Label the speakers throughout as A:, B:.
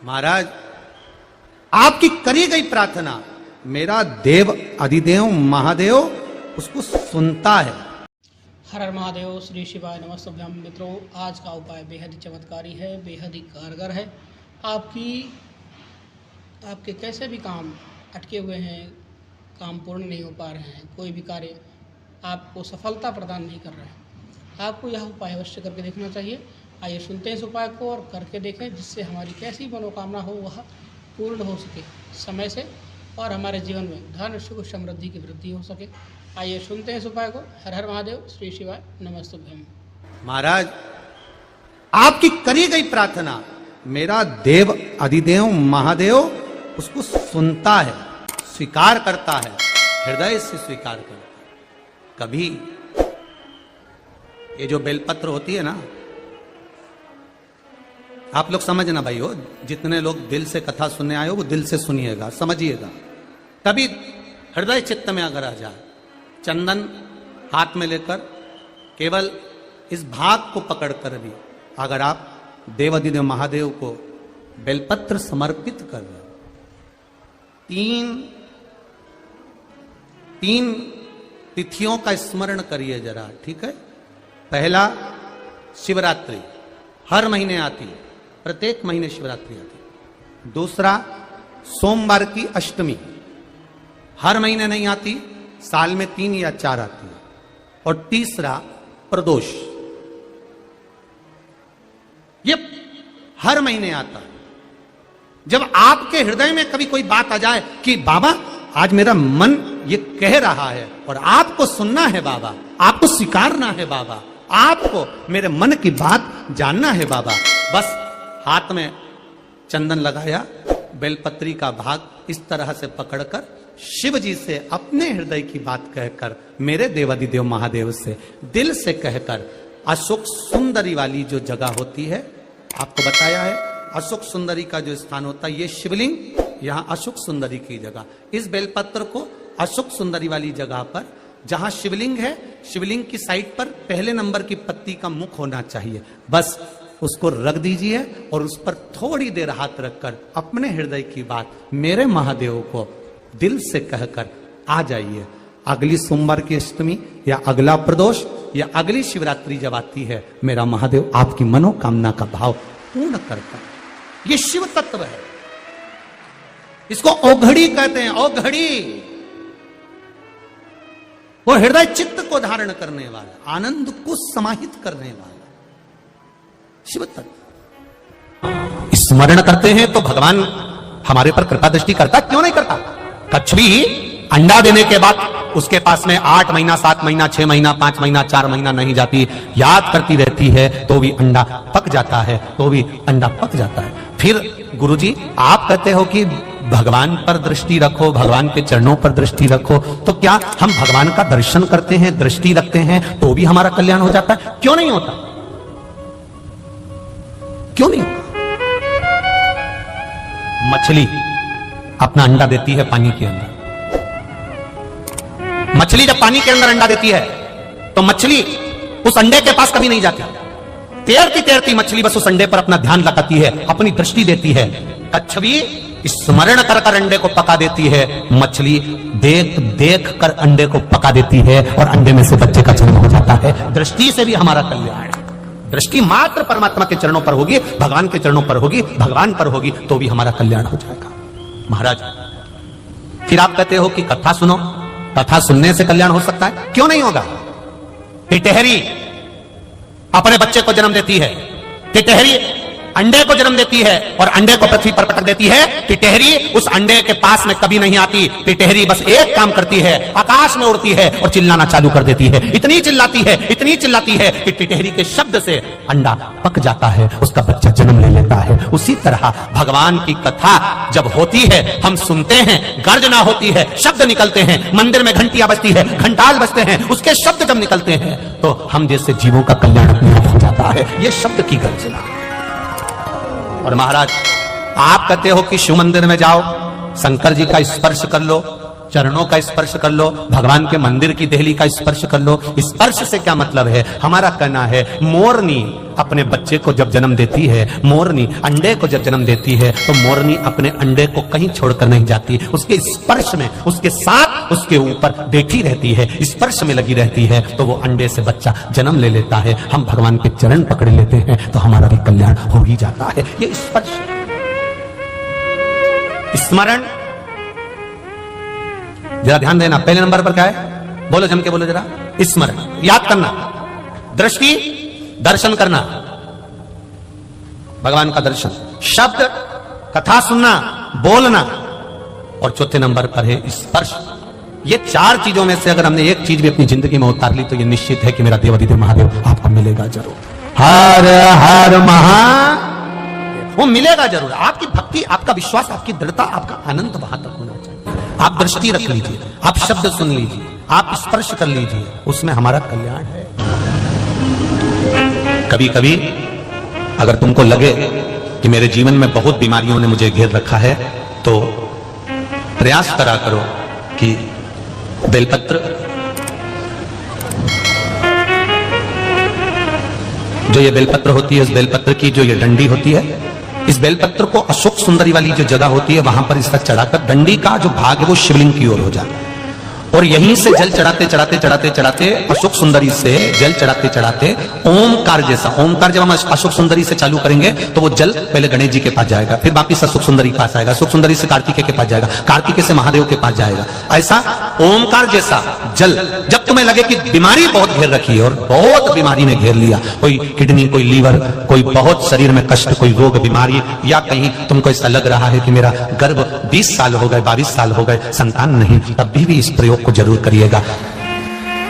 A: महाराज, आपकी करी गई प्रार्थना मेरा देव अधिदेव महादेव उसको सुनता है।
B: हर हर महादेव, श्री शिवाय नमस्तुभ्यम। मित्रों, आज का उपाय बेहद ही चमत्कारी है, बेहद ही कारगर है। आपके कैसे भी काम अटके हुए हैं, काम पूर्ण नहीं हो पा रहे हैं, कोई भी कार्य आपको सफलता प्रदान नहीं कर रहे हैं, आपको यह उपाय अवश्य करके देखना चाहिए। आइए सुनते हैं इस उपाय को और करके देखें, जिससे हमारी कैसी मनोकामना हो वह पूर्ण हो सके समय से और हमारे जीवन में धन सुख समृद्धि की वृद्धि हो सके। आइए सुनते हैं इस उपाय को। हर हर महादेव, श्री शिवाय नमस्तुभ्यम।
A: महाराज, आपकी करी गई प्रार्थना मेरा देव अधिदेव महादेव उसको सुनता है, स्वीकार करता है, हृदय से स्वीकार करता है। कभी ये जो बेलपत्र होती है ना, आप लोग समझना भाई हो, जितने लोग दिल से कथा सुनने आए हो वो दिल से सुनिएगा, समझिएगा। कभी हृदय चित्त में अगर आ जाए, चंदन हाथ में लेकर केवल इस भाग को पकड़कर भी अगर आप देवाधिदेव महादेव को बेलपत्र समर्पित कर रहे, तीन तिथियों का स्मरण करिए जरा, ठीक है। पहला, शिवरात्रि हर महीने आती है, प्रत्येक महीने शिवरात्रि आती है। दूसरा, सोमवार की अष्टमी हर महीने नहीं आती, साल में 3 या 4 आती है। और तीसरा, प्रदोष, ये हर महीने आता है। जब आपके हृदय में कभी कोई बात आ जाए कि बाबा आज मेरा मन ये कह रहा है और आपको सुनना है बाबा, आपको स्वीकारना है बाबा, आपको मेरे मन की बात जानना है बाबा, बस हाथ में चंदन लगाया, बेलपत्री का भाग इस तरह से पकड़कर शिव जी से अपने हृदय की बात कहकर, मेरे देवाधिदेव महादेव से दिल से कहकर, अशोक सुंदरी वाली जो जगह होती है, आपको बताया है अशोक सुंदरी का जो स्थान होता है, ये शिवलिंग, यहां अशोक सुंदरी की जगह, इस बेलपत्र को अशोक सुंदरी वाली जगह पर जहां शिवलिंग है, शिवलिंग की साइड पर पहले नंबर की पत्ती का मुख होना चाहिए, बस उसको रख दीजिए और उस पर थोड़ी देर हाथ रखकर अपने हृदय की बात मेरे महादेव को दिल से कहकर आ जाइए। अगली सोमवार की अष्टमी या अगला प्रदोष या अगली शिवरात्रि जब आती है, मेरा महादेव आपकी मनोकामना का भाव पूर्ण करता है। ये शिव तत्व है, इसको औघड़ी कहते हैं। औघड़ी वो हृदय चित्त को धारण करने वाला, आनंद को समाहित करने वाला शिव तत्व। स्मरण करते हैं तो भगवान हमारे पर कृपा दृष्टि करता, क्यों नहीं करता। कछुई अंडा देने के बाद उसके पास में 8 महीना 7 महीना 6 महीना 5 महीना 4 महीना नहीं जाती, याद करती रहती है तो भी अंडा पक जाता है, तो भी अंडा पक जाता है। फिर गुरुजी आप कहते हो कि भगवान पर दृष्टि रखो, भगवान के चरणों पर दृष्टि रखो, तो क्या हम भगवान का दर्शन करते हैं, दृष्टि रखते हैं तो भी हमारा कल्याण हो जाता है? क्यों नहीं होता, क्यों नहीं होता? मछली अपना अंडा देती है पानी के अंदर। मछली जब पानी के अंदर अंडा देती है तो मछली उस अंडे के पास कभी नहीं जाती, तैरती तैरती मछली बस उस अंडे पर अपना ध्यान लगाती है, अपनी दृष्टि देती है। कछुई स्मरण कर कर अंडे को पका देती है, मछली देख देख कर अंडे को पका देती है और अंडे में से बच्चे का जन्म हो जाता है। दृष्टि से भी हमारा कल्याण है। दृष्टि मात्र परमात्मा के चरणों पर होगी, भगवान के चरणों पर होगी, भगवान पर होगी तो भी हमारा कल्याण हो जाएगा। महाराज, फिर आप कहते हो कि कथा सुनो, कथा सुनने से कल्याण हो सकता है? क्यों नहीं होगा। टिटहरी अपने बच्चे को जन्म देती है, टिटहरी अंडे को जन्म देती है और अंडे को पृथ्वी पर पटक देती है। टिटहरी उस अंडे के पास में कभी नहीं आती, टिटहरी बस एक काम करती है, आकाश में उड़ती है और चिल्लाना चालू कर देती है। इतनी चिल्लाती है, इतनी चिल्लाती है कि टिटहरी के शब्द से अंडा पक जाता है, उसका बच्चा जन्म ले लेता है। उसी तरह भगवान की कथा जब होती है, हम सुनते हैं, गर्जना होती है, शब्द निकलते हैं, मंदिर में घंटियां बजती है, घंटाल बजते हैं, उसके शब्द जब निकलते हैं तो हम जैसे जीवों का कल्याण अपने आप हो जाता है। यह शब्द की गर्जना। और महाराज, आप कहते हो कि शिव मंदिर में जाओ, शंकर जी का स्पर्श कर लो, चरणों का स्पर्श कर लो, भगवान के मंदिर की देहली का स्पर्श कर लो। स्पर्श से क्या मतलब है? हमारा कहना है मोरनी अपने बच्चे को जब जन्म देती है, मोरनी अंडे को जब जन्म देती है, तो मोरनी अपने अंडे को कहीं छोड़कर नहीं जाती, उसके स्पर्श में, उसके साथ, उसके ऊपर बैठी रहती है, स्पर्श में लगी रहती है, तो वो अंडे से बच्चा जन्म ले लेता है। हम भगवान के चरण पकड़ लेते हैं तो हमारा भी कल्याण हो ही जाता है। ये स्पर्श, स्मरण, जरा ध्यान देना। पहले नंबर पर क्या है? बोलो, जम के बोलो जरा। स्मरण, याद करना। दृष्टि, दर्शन करना, भगवान का दर्शन। शब्द, कथा सुनना, बोलना। और चौथे नंबर पर है स्पर्श। ये चार चीजों में से अगर हमने एक चीज भी अपनी जिंदगी में उतार ली तो ये निश्चित है कि मेरा देवाधिदेव महादेव आपको मिलेगा जरूर। हर हर महादेव, वो मिलेगा जरूर। आपकी भक्ति, आपका विश्वास, आपकी दृढ़ता, आपका आनंद वहां तक होना चाहिए। आप दृष्टि रख लीजिए, आप शब्द सुन लीजिए, आप स्पर्श कर लीजिए, उसमें हमारा कल्याण है। कभी कभी अगर तुमको लगे कि मेरे जीवन में बहुत बीमारियों ने मुझे घेर रखा है, तो प्रयास करा करो कि बेलपत्र, जो ये बेलपत्र होती है, इस बेलपत्र की जो ये डंडी होती है, इस बेलपत्र को अशोक सुंदरी वाली जो जगह होती है वहां पर इसका चढ़ाकर डंडी का जो भाग है वो शिवलिंग की ओर हो जाता है, और यहीं से जल चढ़ाते चढ़ाते चढ़ाते चढ़ाते अशोक सुंदरी से जल चढ़ाते चढ़ाते ओमकार जैसा, ओमकार जब हम अशोक सुंदरी से चालू करेंगे तो वो जल पहले गणेश जी के पास जाएगा, फिर वापिस अशोक सुंदरी के पास आएगा, अशोक सुंदरी से कार्तिकेय के पास जाएगा, कार्तिकेय से महादेव के पास जाएगा। ऐसा ओमकार जैसा जल, जब तुम्हें लगे कि बीमारी बहुत घेर रखी है और बहुत बीमारी ने घेर लिया, कोई किडनी, कोई लीवर, कोई बहुत शरीर में कष्ट, कोई रोग बीमारी, या कहीं तुमको ऐसा लग रहा है कि मेरा गर्भ 20 साल हो गए, 22 साल हो गए, संतान नहीं, तब भी इस प्रयोग को जरूर करिएगा,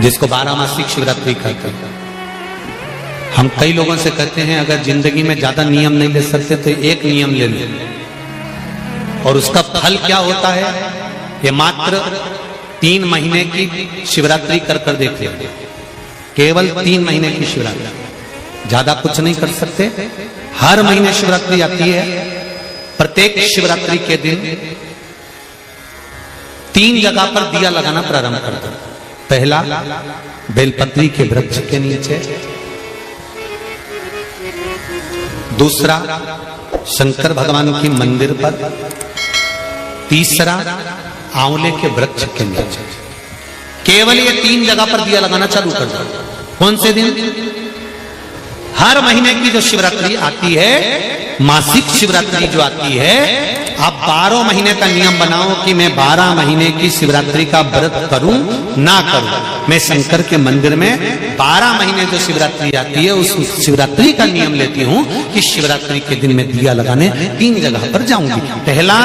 A: जिसको 12 मासिक शिवरात्रि कहते हैं। हम कई लोगों से कहते हैं अगर जिंदगी में ज्यादा नियम नहीं ले सकते तो एक नियम ले लो, और उसका फल क्या होता है ये मात्र 3 महीने की शिवरात्रि कर कर देखिए, केवल 3 महीने की शिवरात्रि, ज्यादा कुछ नहीं कर सकते। हर महीने शिवरात्रि आती है, प्रत्येक शिवरात्रि के दिन 3 जगह पर दिया लगाना प्रारंभ कर दो। पहला, बेलपत्री के वृक्ष के नीचे, दूसरा शंकर भगवान के मंदिर पर, तीसरा आंवले के वृक्ष के नीचे। केवल ये 3 जगह पर दिया लगाना चालू कर दो। कौन से दिन? हर महीने की जो शिवरात्रि आती है, मासिक शिवरात्रि जो आती है, आप 12 महीने का नियम बनाओ कि मैं 12 महीने की शिवरात्रि का व्रत करूं ना करूं। मैं शंकर के मंदिर में 12 महीने जो शिवरात्रि आती है उस शिवरात्रि का नियम लेती हूं कि शिवरात्रि के दिन में दिया लगाने 3 जगह पर जाऊंगी। पहला,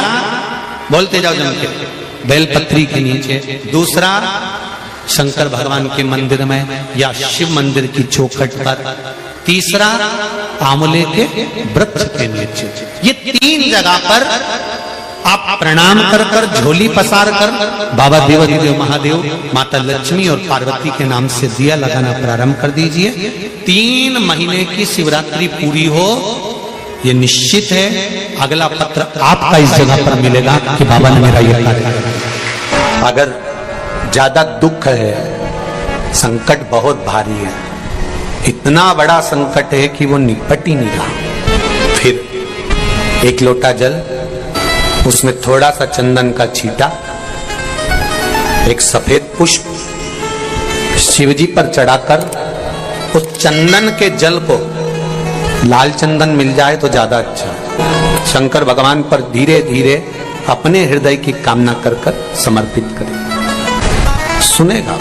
A: बोलते जाओ जम के, बेलपत्री के नीचे, दूसरा शंकर भगवान के मंदिर में या शिव मंदिर की चौखट पर, तीसरा आंवले के वृक्ष के नीचे। ये 3 जगह पर आप प्रणाम कर कर, झोली पसार कर बाबा देवाधिदेव महादेव, माता लक्ष्मी और पार्वती के नाम से दिया लगाना प्रारंभ कर दीजिए। 3 महीने की शिवरात्रि पूरी हो, ये निश्चित है अगला पत्र आपका इस जगह पर मिलेगा कि बाबा ने मेरा ये कार्य किया। अगर ज्यादा दुख है, संकट बहुत भारी है, इतना बड़ा संकट है कि वो निपट ही नहीं रहा, फिर 1 लोटा जल, उसमें थोड़ा सा चंदन का छींटा, एक सफेद पुष्प शिवजी पर चढ़ाकर उस चंदन के जल को, लाल चंदन मिल जाए तो ज्यादा अच्छा, शंकर भगवान पर धीरे धीरे अपने हृदय की कामना कर कर समर्पित करें। सुनेगा।